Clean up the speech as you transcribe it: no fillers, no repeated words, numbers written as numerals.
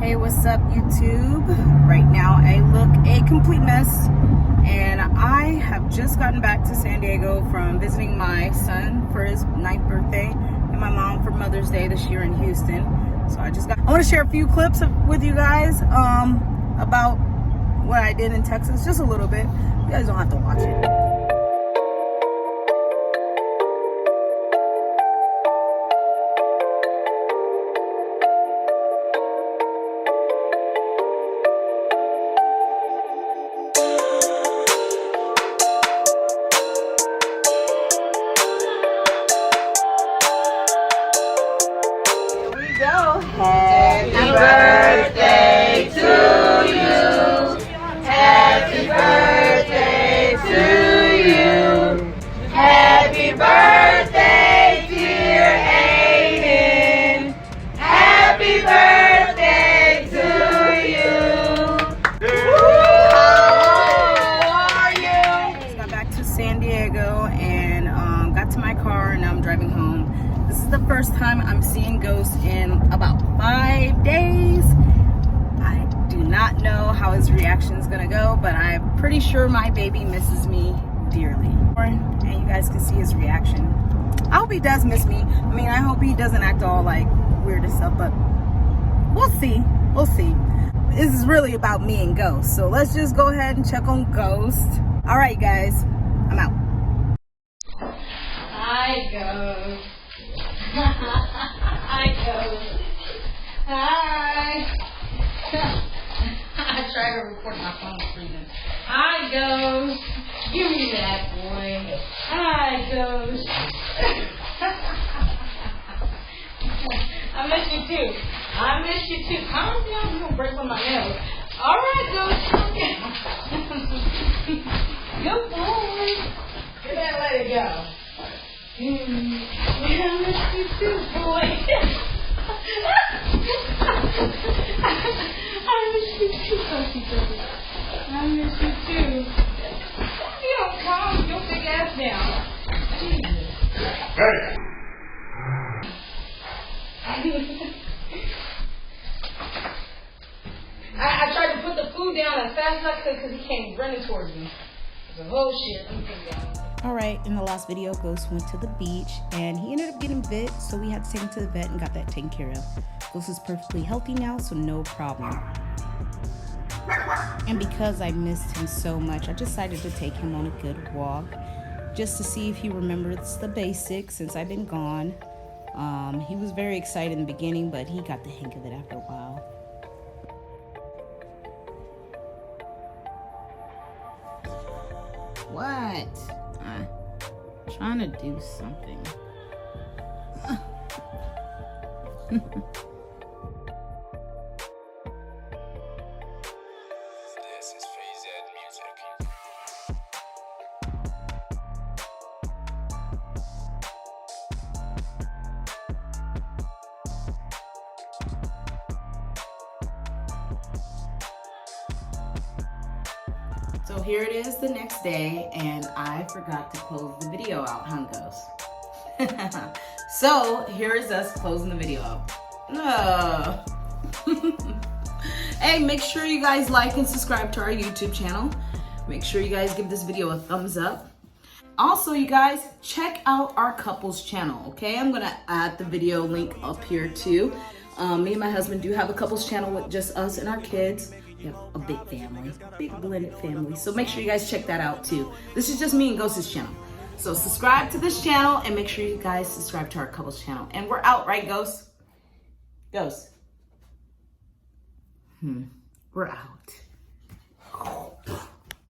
Hey, what's up, YouTube? Right now I look a complete mess, and I have just gotten back to San Diego from visiting my son for his 9th birthday and my mom for Mother's Day this year in Houston. So I want to share a few clips with you guys about what I did in Texas, just a little bit. You guys don't have to watch it. Happy birthday to you. Happy birthday to you. Happy birthday, dear Aiden. Happy birthday to you. How are you? Just got back to San Diego and got to my car, and now I'm driving home. This is the first time I'm seeing ghosts in about 5 days. I do not know how his reaction is gonna go, but I'm pretty sure my baby misses me dearly. And you guys can see his reaction. I hope he does miss me. I mean, I hope he doesn't act all like weird and stuff, but we'll see. We'll see. This is really about me and ghosts. So let's just go ahead and check on Ghost. All right, guys, I'm out. Hi, Ghost. Hi, Ghost. Hi. I tried to record my phone screaming. Hi, Ghost. Give me that, boy. Hi, Ghost. I miss you too. I miss you too. Calm down. You're going to break one of my nails. All right, Ghost. Calm down. Good boy. Get that, let it go. I miss you too, boy. I miss you too, Puppy Baby. I miss you too. You don't calm your big ass down. Jesus. Hey. I tried to put the food down as fast as I could because he came running towards me. I was like, oh shit, let me put it down. Alright, in the last video, Ghost went to the beach and he ended up getting bit, so we had to take him to the vet and got that taken care of. Ghost is perfectly healthy now, so no problem. And because I missed him so much, I decided to take him on a good walk just to see if he remembers the basics since I've been gone. He was very excited in the beginning, but he got the hang of it after a while. What? Trying to do something. This is Phase Ed Music. So here it is the next day, and I forgot to close the video out, huh, Ghost? So here is us closing the video out. Hey, make sure you guys like and subscribe to our YouTube channel. Make sure you guys give this video a thumbs up. Also, you guys, check out our couples channel, okay? I'm gonna add the video link up here too. Me and my husband do have a couples channel with just us and our kids. We have a big family, big blended family. So make sure you guys check that out too. This is just me and Ghost's channel. So subscribe to this channel and make sure you guys subscribe to our couples channel. And we're out, right, Ghost? Ghost. We're out.